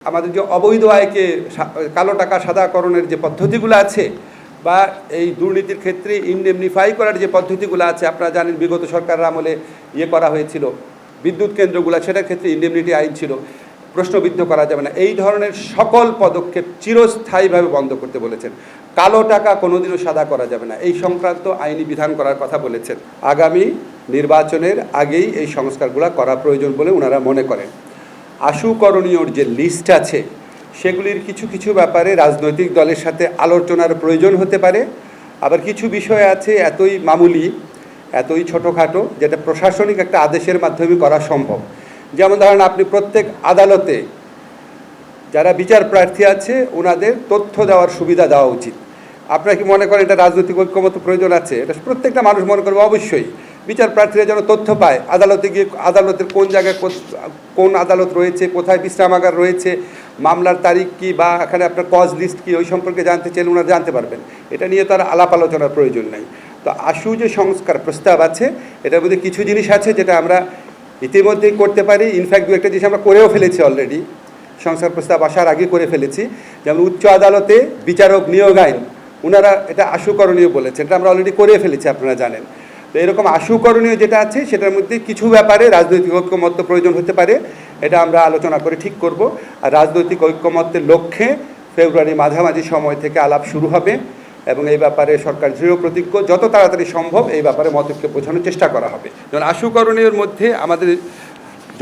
আমাদের যে অবৈধ আয়কে কালো টাকা সাদাকরণের যে পদ্ধতিগুলো আছে বা এই দুর্নীতির ক্ষেত্রে ইনডেমনিফাই করার যে পদ্ধতিগুলো আছে, আপনারা জানেন বিগত সরকারের আমলে করা হয়েছিল বিদ্যুৎ কেন্দ্রগুলো, সেটার ক্ষেত্রে ইনডেমনিটি আইন ছিল, প্রশ্নবিদ্ধ করা যাবে না। এই ধরনের সকল পদক্ষেপ চিরস্থায়ীভাবে বন্ধ করতে বলেছেন। কালো টাকা কোনোদিনও সাদা করা যাবে না, এই সংক্রান্ত আইনি বিধান করার কথা বলেছেন। আগামী নির্বাচনের আগেই এই সংস্কারগুলো করা প্রয়োজন বলে ওনারা মনে করেন। আশু করণীয়র যে লিস্ট আছে সেগুলির কিছু কিছু ব্যাপারে রাজনৈতিক দলের সাথে আলোচনার প্রয়োজন হতে পারে, আবার কিছু বিষয় আছে এতই মামুলি, এতই ছোটোখাটো, যেটা প্রশাসনিক একটা আদেশের মাধ্যমে করা সম্ভব। যেমন ধরেন, আপনি প্রত্যেক আদালতে যারা বিচার প্রার্থী আছে ওনাদের তথ্য দেওয়ার সুবিধা দেওয়া উচিত। আপনারা কি মনে করেন এটা রাজনৈতিক ঐক্যমত প্রয়োজন আছে? এটা প্রত্যেকটা মানুষ মনে করবে অবশ্যই বিচার প্রার্থীরা যেন তথ্য পায়, আদালতে গিয়ে আদালতের কোন জায়গায় কোন আদালত রয়েছে, কোথায় বিশ্রামাগার রয়েছে, মামলার তারিখ কী, বা এখানে আপনার কজ লিস্ট কী, ওই সম্পর্কে জানতে চাইলে ওনারা জানতে পারবেন। এটা নিয়ে তার আলাপ আলোচনার প্রয়োজন নেই। তো আশু যে সংস্কার প্রস্তাব আছে এটার মধ্যে কিছু জিনিস আছে যেটা আমরা ইতিমধ্যেই করতে পারি। ইনফ্যাক্ট দু একটা জিনিস আমরা করেও ফেলেছি অলরেডি, সংস্কার প্রস্তাব আসার আগে করে ফেলেছি। যেমন উচ্চ আদালতে বিচারক নিয়োগ আইন, ওনারা এটা আশু করণীয় বলেছেন, এটা আমরা অলরেডি করে ফেলেছি, আপনারা জানেন। তো এরকম আশু করণীয় যেটা আছে সেটার মধ্যে কিছু ব্যাপারে রাজনৈতিক ঐক্যমত্য প্রয়োজন হতে পারে, এটা আমরা আলোচনা করে ঠিক করব। আর রাজনৈতিক ঐক্যমত্যের লক্ষ্যে ফেব্রুয়ারি মাঝামাঝি সময় থেকে আলাপ শুরু হবে এবং এই ব্যাপারে সরকার দৃঢ় প্রতিজ্ঞ, যত তাড়াতাড়ি সম্ভব এই ব্যাপারে মতকে বোঝানোর চেষ্টা করা হবে। যেমন আশু করণীয়র মধ্যে আমাদের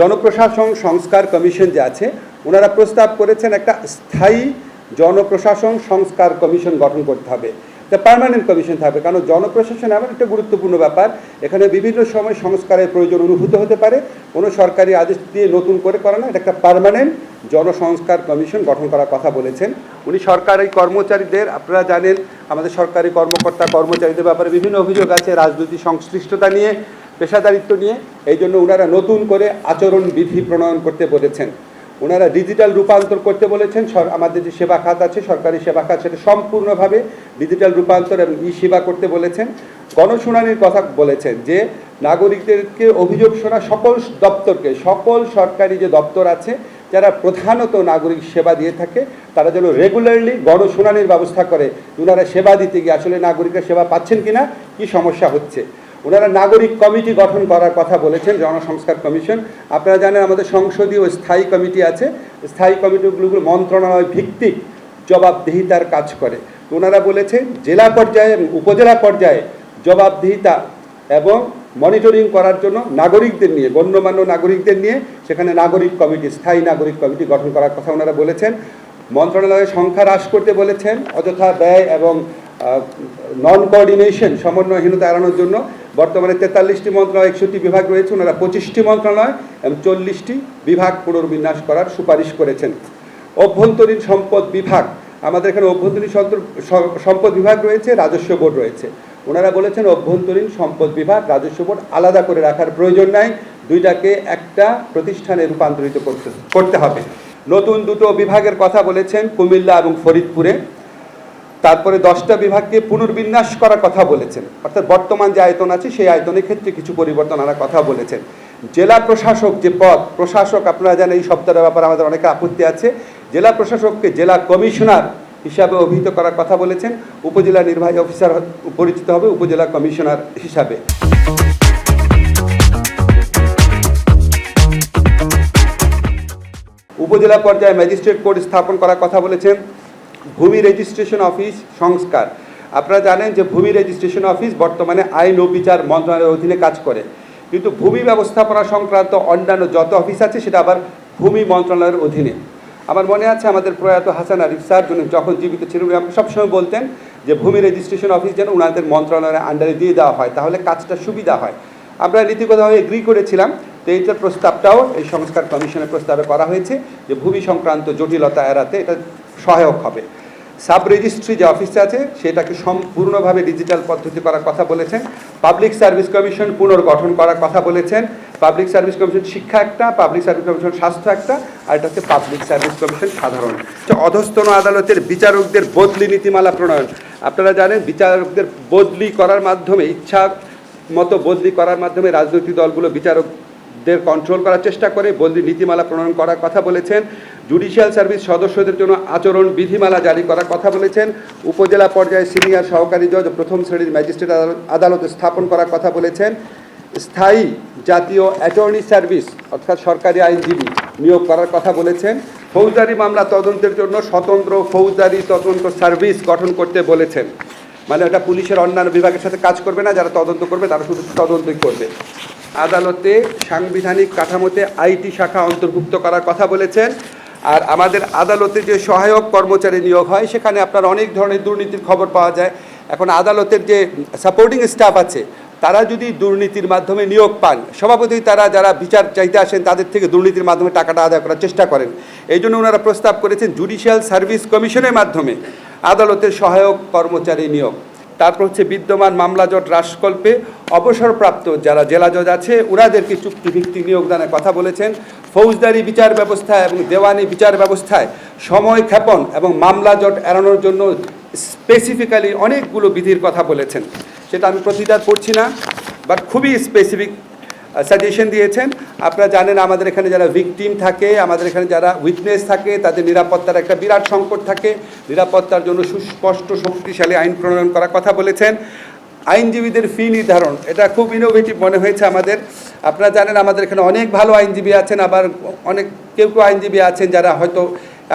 জনপ্রশাসন সংস্কার কমিশন যে আছে, ওনারা প্রস্তাব করেছেন একটা স্থায়ী জনপ্রশাসন সংস্কার কমিশন গঠন করতে হবে। এটা পার্মানেন্ট কমিশন থাকবে, কারণ জনপ্রশাসন এমন একটা গুরুত্বপূর্ণ ব্যাপার, এখানে বিভিন্ন সময় সংস্কারের প্রয়োজন অনুভূত হতে পারে। কোনো সরকারি আদেশ দিয়ে নতুন করে করে না, এটা একটা পার্মানেন্ট জনসংস্কার কমিশন গঠন করার কথা বলেছেন উনি। সরকারি কর্মচারীদের, আপনারা জানেন আমাদের সরকারি কর্মকর্তা কর্মচারীদের ব্যাপারে বিভিন্ন অভিযোগ আছে রাজনৈতিক সংশ্লিষ্টতা নিয়ে, পেশাদারিত্ব নিয়ে। এই জন্য ওনারা নতুন করে আচরণ বিধি প্রণয়ন করতে বলেছেন। ওনারা ডিজিটাল রূপান্তর করতে বলেছেন। আমাদের যে সেবা খাত আছে, সরকারি সেবা খাত, সেটা সম্পূর্ণভাবে ডিজিটাল রূপান্তর এবং সেবা করতে বলেছেন। গণশুনানির কথা বলেছেন, যে নাগরিকদেরকে অভিযোগ শোনা সকল দপ্তরকে, সকল সরকারি যে দপ্তর আছে যারা প্রধানত নাগরিক সেবা দিয়ে থাকে, তারা যেন রেগুলারলি গণশুনানির ব্যবস্থা করে। ওনারা সেবা দিতে গিয়ে আসলে নাগরিকরা সেবা পাচ্ছেন কিনা, কি সমস্যা হচ্ছে। ওনারা নাগরিক কমিটি গঠন করার কথা বলেছেন, জনসংস্কার কমিশন। আপনারা জানেন আমাদের সংসদীয় স্থায়ী কমিটি আছে, স্থায়ী কমিটিগুলো মন্ত্রণালয় ভিত্তিক জবাবদিহিতার কাজ করে। ওনারা বলেছেন জেলা পর্যায়ে এবং উপজেলা পর্যায়ে জবাবদিহিতা এবং মনিটরিং করার জন্য নাগরিকদের নিয়ে, গণ্যমান্য নাগরিকদের নিয়ে সেখানে নাগরিক কমিটি, স্থায়ী নাগরিক কমিটি গঠন করার কথা ওনারা বলেছেন। মন্ত্রণালয়ের সংখ্যা হ্রাস করতে বলেছেন, অযথা ব্যয় এবং নন কোঅর্ডিনেশন, সমন্বয়হীনতা এড়ানোর জন্য। বর্তমানে 43টি মন্ত্রণালয়, 61টি বিভাগ রয়েছে, ওনারা 25টি মন্ত্রণালয় এবং 40টি বিভাগ পুনর্বিন্যাস করার সুপারিশ করেছেন। অভ্যন্তরীণ সম্পদ বিভাগ, আমাদের এখানে অভ্যন্তরীণ সম্পদ বিভাগ রয়েছে, রাজস্ব বোর্ড রয়েছে। ওনারা বলেছেন অভ্যন্তরীণ সম্পদ বিভাগ, রাজস্ব বোর্ড আলাদা করে রাখার প্রয়োজন নাই, দুইটাকে একটা প্রতিষ্ঠানে রূপান্তরিত করতে হবে। নতুন দুটো বিভাগের কথা বলেছেন কুমিল্লা এবং ফরিদপুরে। তারপরে 10টা বিভাগকে পুনর্বিন্যাস করার কথা বলেছেন, অর্থাৎ বর্তমান যে আয়তন আছে সেই আয়তনের ক্ষেত্রে কিছু পরিবর্তন আনার কথা বলেছেন। জেলা প্রশাসক যে পদ, প্রশাসক আপনারা জানেন এই শব্দটার ব্যাপারে আমাদের অনেক আপত্তি আছে। জেলা প্রশাসককে জেলা কমিশনার হিসাবে অভিহিত করার কথা বলেছেন। উপজেলা নির্বাহী অফিসার পরিচিত হবে উপজেলা কমিশনার হিসাবে। উপজেলা পর্যায়ে ম্যাজিস্ট্রেট কোর্ট স্থাপন করার কথা বলেছেন। ভূমি রেজিস্ট্রেশন অফিস সংস্কার, আপনারা জানেন যে ভূমি রেজিস্ট্রেশন অফিস বর্তমানে আইন ও বিচার মন্ত্রণালয়ের অধীনে কাজ করে, কিন্তু ভূমি ব্যবস্থাপনা সংক্রান্ত অন্যান্য যত অফিস আছে সেটা আবার ভূমি মন্ত্রণালয়ের অধীনে। আমার মনে আছে আমাদের প্রয়াত হাসান আরিফ স্যার যখন জীবিত ছিলেন উনি সবসময় বলতেন যে ভূমি রেজিস্ট্রেশন অফিস যেন ওনাদের মন্ত্রণালয়ের আন্ডারে দিয়ে দেওয়া হয়, তাহলে কাজটা সুবিধা হয়। আমরা নীতিগতভাবে এগ্রি করেছিলাম। তো এইটার প্রস্তাবটাও এই সংস্কার কমিশনের প্রস্তাবে করা হয়েছে, যে ভূমি সংক্রান্ত জটিলতা এড়াতে এটা সহায়ক হবে। সাব রেজিস্ট্রি যে অফিসটা আছে সেটাকে সম্পূর্ণভাবে ডিজিটাল পদ্ধতি করার কথা বলেছেন। পাবলিক সার্ভিস কমিশন পুনর্গঠন করার কথা বলেছেন। পাবলিক সার্ভিস কমিশন শিক্ষা একটা, পাবলিক সার্ভিস কমিশন স্বাস্থ্য একটা, আর এটা হচ্ছে পাবলিক সার্ভিস কমিশন সাধারণ। অধস্তন আদালতের বিচারকদের বদলি নীতিমালা প্রণয়ন, আপনারা জানেন বিচারকদের বদলি করার মাধ্যমে, ইচ্ছা মতো বদলি করার মাধ্যমে রাজনৈতিক দলগুলো বিচারক দের কন্ট্রোল করার চেষ্টা করে বদলি নীতিমালা প্রণয়ন করার কথা বলেছেন। জুডিশিয়াল সার্ভিস সদস্যদের জন্য আচরণ বিধিমালা জারি করার কথা বলেছেন। উপজেলা পর্যায়ে সিনিয়র সহকারী জজ প্রথম শ্রেণীর ম্যাজিস্ট্রেট আদালত স্থাপন করার কথা বলেছেন। স্থায়ী জাতীয় অ্যাটর্নি সার্ভিস অর্থাৎ সরকারি আইনজীবী নিয়োগ করার কথা বলেছেন। ফৌজদারি মামলা তদন্তের জন্য স্বতন্ত্র ফৌজদারি তদন্ত সার্ভিস গঠন করতে বলেছেন। মানে এটা পুলিশের অন্যান্য বিভাগের সাথে কাজ করবে না, যারা তদন্ত করবে তারা শুধু তদন্তই করবে। আদালতে সাংবিধানিক কাঠামোতে আইটি শাখা অন্তর্ভুক্ত করার কথা বলেছেন। আর আমাদের আদালতে যে সহায়ক কর্মচারী নিয়োগ হয় সেখানে আপনার অনেক ধরনের দুর্নীতির খবর পাওয়া যায়। এখন আদালতের যে সাপোর্টিং স্টাফ আছে তারা যদি দুর্নীতির মাধ্যমে নিয়োগ পান, স্বভাবতই তারা যারা বিচার চাইতে আসেন তাদের থেকে দুর্নীতির মাধ্যমে টাকাটা আদায় করার চেষ্টা করেন। এই জন্য ওনারা প্রস্তাব করেছেন জুডিশিয়াল সার্ভিস কমিশনের মাধ্যমে আদালতের সহায়ক কর্মচারী নিয়োগ। তারপর হচ্ছে বিদ্যমান মামলা জট হ্রাসকল্পে অবসরপ্রাপ্ত যারা জেলা জজ আছে ওনাদেরকে চুক্তিভিত্তিক নিয়োগদানের কথা বলেছেন। ফৌজদারি বিচার ব্যবস্থা এবং দেওয়ানি বিচার ব্যবস্থায় সময় ক্ষেপণ এবং মামলা জট এড়ানোর জন্য স্পেসিফিক্যালি অনেকগুলো বিধির কথা বলেছেন। সেটা আমি প্রতিটা পড়ছি না, বাট খুবই স্পেসিফিক সাজেশন দিয়েছেন। আপনারা জানেন আমাদের এখানে যারা ভিকটিম থাকে, আমাদের এখানে যারা উইটনেস থাকে, তাদের নিরাপত্তার একটা বিরাট সংকট থাকে। নিরাপত্তার জন্য সুস্পষ্ট শক্তিশালী আইন প্রণয়ন করার কথা বলেছেন। আইনজীবীদের ফি নির্ধারণ, এটা খুব ইনোভেটিভ মনে হয়েছে আমাদের। আপনারা জানেন আমাদের এখানে অনেক ভালো আইনজীবী আছেন, আবার অনেক কেউ আইনজীবী আছেন যারা হয়তো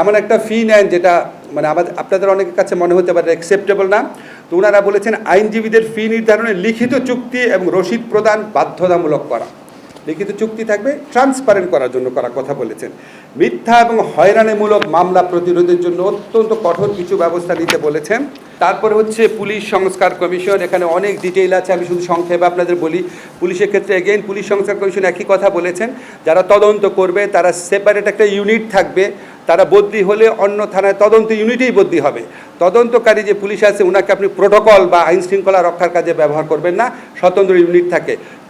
এমন একটা ফি নেন যেটা মানে আপনাদের অনেকের কাছে মনে হতে পারে অ্যাকসেপ্টেবল না। তো ওনারা বলেছেন আইনজীবীদের ফি নির্ধারণে লিখিত চুক্তি এবং রসিদ প্রদান বাধ্যতামূলক করা। লিখিত চুক্তি থাকবে, ট্রান্সপারেন্ট করার জন্য করার কথা বলেছেন। মিথ্যা এবং হয়রানিমূলক মামলা প্রতিরোধের জন্য অত্যন্ত কঠোর কিছু ব্যবস্থা নিতে বলেছেন। তারপরে হচ্ছে পুলিশ সংস্কার কমিশন, এখানে অনেক ডিটেইল আছে, আমি শুধু সংক্ষেপে আপনাদের বলি। পুলিশের ক্ষেত্রে এগেইন পুলিশ সংস্কার কমিশন একই কথা বলেছেন, যারা তদন্ত করবে তারা সেপারেট একটা ইউনিট থাকবে, তারা বদলি হলে অন্য থানায় তদন্ত ইউনিটেই বদলি হবে। তদন্তকারী যে পুলিশ আছে ওনাকে আপনি প্রোটোকল বা আইন শৃঙ্খলা রক্ষার কাজে ব্যবহার করবেন না, স্বতন্ত্র ইউনিট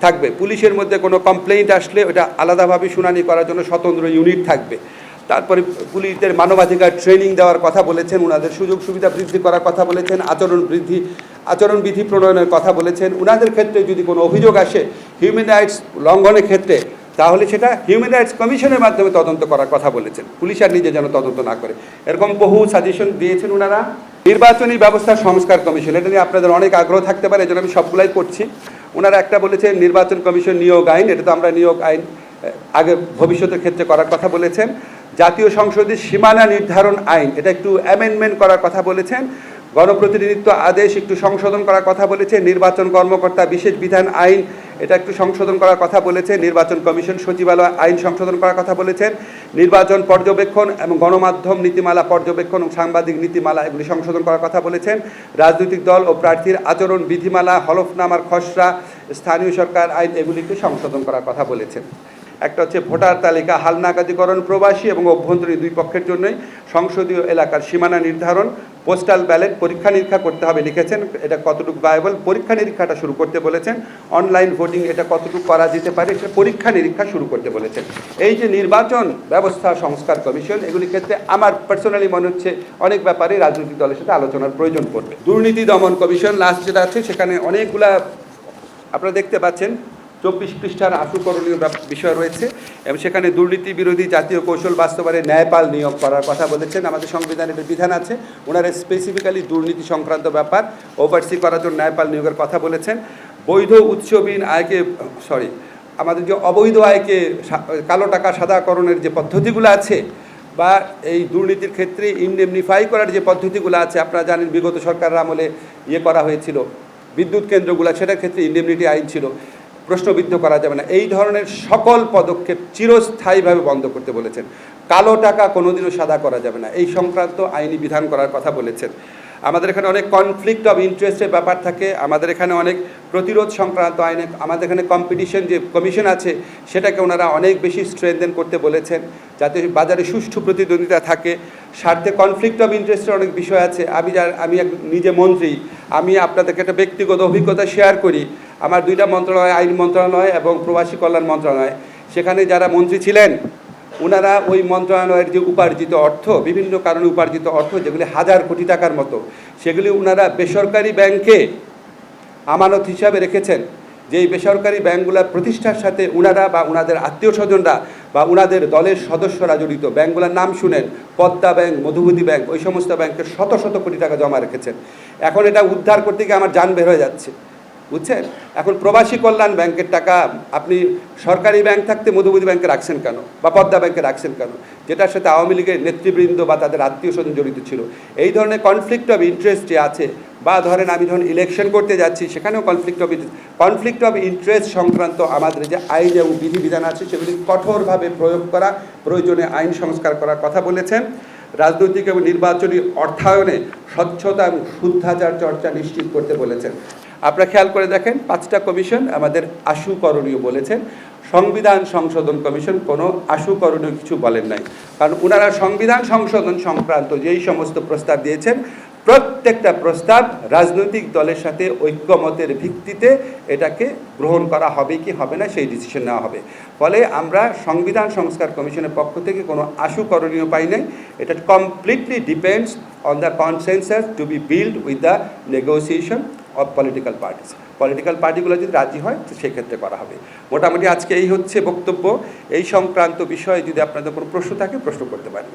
থাকবে। পুলিশের মধ্যে কোনো কমপ্লেইন্ট আসলে ওটা আলাদাভাবে শুনানি করার জন্য স্বতন্ত্র ইউনিট থাকবে। তারপরে পুলিশদের মানবাধিকার ট্রেনিং দেওয়ার কথা বলেছেন, ওনাদের সুযোগ সুবিধা বৃদ্ধি করার কথা বলেছেন, আচরণবিধি প্রণয়নের কথা বলেছেন। ওনাদের ক্ষেত্রে যদি কোনো অভিযোগ আসে হিউম্যান রাইটস লঙ্ঘনের ক্ষেত্রে, তাহলে সেটা হিউম্যান রাইটস কমিশনের মাধ্যমে তদন্ত করার কথা বলেছেন, পুলিশ আর নিজে যেন তদন্ত না করে। এরকম বহু সাজেশন দিয়েছেন ওনারা। নির্বাচনী ব্যবস্থা সংস্কার কমিশন, এটা নিয়ে আপনাদের অনেক আগ্রহ থাকতে পারে, এই জন্য আমি সবগুলাই করছি। ওনারা একটা বলেছেন নির্বাচন কমিশন নিয়োগ আইন, এটা তো আমরা নিয়োগ আইন আগে ভবিষ্যতের ক্ষেত্রে করার কথা বলেছেন। জাতীয় সংসদের সীমানা নির্ধারণ আইন, এটা একটু অ্যামেন্ডমেন্ট করার কথা বলেছেন। গণপ্রতিনিধিত্ব আদেশ একটু সংশোধন করার কথা বলেছে। নির্বাচন কর্মকর্তা বিশেষ বিধান আইন, এটা একটু সংশোধন করার কথা বলেছে। নির্বাচন কমিশন সচিবালয় আইন সংশোধন করার কথা বলেছেন। নির্বাচন পর্যবেক্ষণ এবং গণমাধ্যম নীতিমালা পর্যবেক্ষণ ও সাংবাদিক নীতিমালা এগুলি সংশোধন করার কথা বলেছেন। রাজনৈতিক দল ও প্রার্থীর আচরণ বিধিমালা, হলফনামার খসড়া, স্থানীয় সরকার আইন এগুলিকে সংশোধন করার কথা বলেছেন। একটা হচ্ছে ভোটার তালিকা হালনাগাদীকরণ, প্রবাসী এবং অভ্যন্তরীণ দুই পক্ষের জন্যই সংসদীয় এলাকার সীমানা নির্ধারণ, পোস্টাল ব্যালট পরীক্ষা নিরীক্ষা করতে হবে লিখেছেন, এটা কতটুকু ভায়াবল, পরীক্ষা নিরীক্ষাটা শুরু করতে বলেছেন। অনলাইন ভোটিং এটা কতটুকু করা যেতে পারে, সেটা পরীক্ষা নিরীক্ষা শুরু করতে বলেছেন। এই যে নির্বাচন ব্যবস্থা সংস্কার কমিশন, এগুলির ক্ষেত্রে আমার পার্সোনালি মনে হচ্ছে অনেক ব্যাপারে রাজনৈতিক দলের সাথে আলোচনার প্রয়োজন পড়বে। দুর্নীতি দমন কমিশন লাস্ট যেটা আছে সেখানে অনেকগুলা আপনারা দেখতে পাচ্ছেন 24 পৃষ্ঠার আশুকরণীয় বিষয় রয়েছে এবং সেখানে দুর্নীতি বিরোধী জাতীয় কৌশল বাস্তবায়নে ন্যায়পাল নিয়োগ করার কথা বলেছেন। আমাদের সংবিধানের বিধান আছে, ওনারা স্পেসিফিক্যালি দুর্নীতি সংক্রান্ত ব্যাপার ওভারসি করার জন্য ন্যায়পাল নিয়োগের কথা বলেছেন। বৈধ উৎসবিহীন আয়কে আমাদের যে অবৈধ আয়কে কালো টাকা সাদাকরণের যে পদ্ধতিগুলো আছে বা এই দুর্নীতির ক্ষেত্রে ইনডেমনিফাই করার যে পদ্ধতিগুলো আছে, আপনারা জানেন বিগত সরকারের আমলে করা হয়েছিল বিদ্যুৎ কেন্দ্রগুলো, সেটার ক্ষেত্রে ইনডেমনিটি আইন ছিল, প্রশ্নবিদ্ধ করা যাবে না। এই ধরনের সকল পদক্ষেপ চিরস্থায়ীভাবে বন্ধ করতে বলেছেন। কালো টাকা কোনোদিনও সাদা করা যাবে না, এই সংক্রান্ত আইনি বিধান করার কথা বলেছেন। আমাদের এখানে অনেক কনফ্লিক্ট অফ ইন্টারেস্টের ব্যাপার থাকে, আমাদের এখানে অনেক প্রতিরোধ সংক্রান্ত আইনে আমাদের এখানে কম্পিটিশন যে কমিশন আছে সেটাকে ওনারা অনেক বেশি স্ট্রেনথেন করতে বলেছেন, যাতে বাজারে সুষ্ঠু প্রতিদ্বন্দ্বিতা থাকে। স্বার্থে কনফ্লিক্ট অফ ইন্টারেস্টের অনেক বিষয় আছে। আমি নিজে মন্ত্রী, আমি আপনাদেরকে একটা ব্যক্তিগত অভিজ্ঞতা শেয়ার করি। আমার দুইটা মন্ত্রণালয়, আইন মন্ত্রণালয় এবং প্রবাসী কল্যাণ মন্ত্রণালয়, সেখানে যারা মন্ত্রী ছিলেন ওনারা ওই মন্ত্রণালয়ের যে উপার্জিত অর্থ, বিভিন্ন কারণে উপার্জিত অর্থ যেগুলি 1000 কোটি টাকার মতো, সেগুলি ওনারা বেসরকারি ব্যাংকে আমানত হিসাবে রেখেছেন যেই বেসরকারি ব্যাংকগুলোর প্রতিষ্ঠার সাথে উনারা বা উনাদের আত্মীয় স্বজনরা বা উনাদের দলের সদস্যরা জড়িত, ব্যাংকগুলোর নাম শুনেন, পদ্মা ব্যাংক, মধুবতী ব্যাংক, ওই সমস্ত ব্যাংকের শত শত কোটি টাকা জমা রেখেছেন। এখন এটা উদ্ধার করতে গিয়ে আমার জান বের হয়ে যাচ্ছে, বুঝছেন? এখন প্রবাসী কল্যাণ ব্যাংকের টাকা আপনি সরকারি ব্যাংক থাকতে মধুবতী ব্যাংকে রাখছেন কেন, বা পদ্মা ব্যাংকে রাখছেন কেন, যেটার সাথে আওয়ামী লীগের নেতৃবৃন্দ বা তাদের আত্মীয় স্বজন জড়িত ছিল? এই ধরনের কনফ্লিক্ট অফ ইন্টারেস্ট যে আছে, বা ধরেন আমি ধরুন ইলেকশন করতে যাচ্ছি, সেখানেও কনফ্লিক্ট অফ ইন্টারেস্ট সংক্রান্ত আমাদের যে আইন এবং বিধিবিধান আছে সেগুলি কঠোরভাবে প্রয়োগ করা, প্রয়োজনে আইন সংস্কার করার কথা বলেছেন। রাজনৈতিক এবং নির্বাচনী অর্থায়নে স্বচ্ছতা এবং শুদ্ধাচার চর্চা নিশ্চিত করতে বলেছেন। আপনারা খেয়াল করে দেখেন, 5টা কমিশন আমাদের আশুকরণীয় বলেছেন। সংবিধান সংশোধন কমিশন কোনো আশুকরণীয় কিছু বলেন নাই, কারণ ওনারা সংবিধান সংশোধন সংক্রান্ত যেই সমস্ত প্রস্তাব দিয়েছেন, প্রত্যেকটা প্রস্তাব রাজনৈতিক দলের সাথে ঐক্যমতের ভিত্তিতে এটাকে গ্রহণ করা হবে কি হবে না সেই ডিসিশন নেওয়া হবে। ফলে আমরা সংবিধান সংস্কার কমিশনের পক্ষ থেকে কোনো আশুকরণীয় পাই নাই। এটা completely depends on the consensus to be build with the negotiation of political parties. Political পার্টিগুলো যদি রাজি হয় তো সেক্ষেত্রে করা হবে। মোটামুটি আজকে এই হচ্ছে বক্তব্য। এই সংক্রান্ত বিষয়ে যদি আপনাদের কোনো প্রশ্ন থাকে প্রশ্ন করতে পারেন।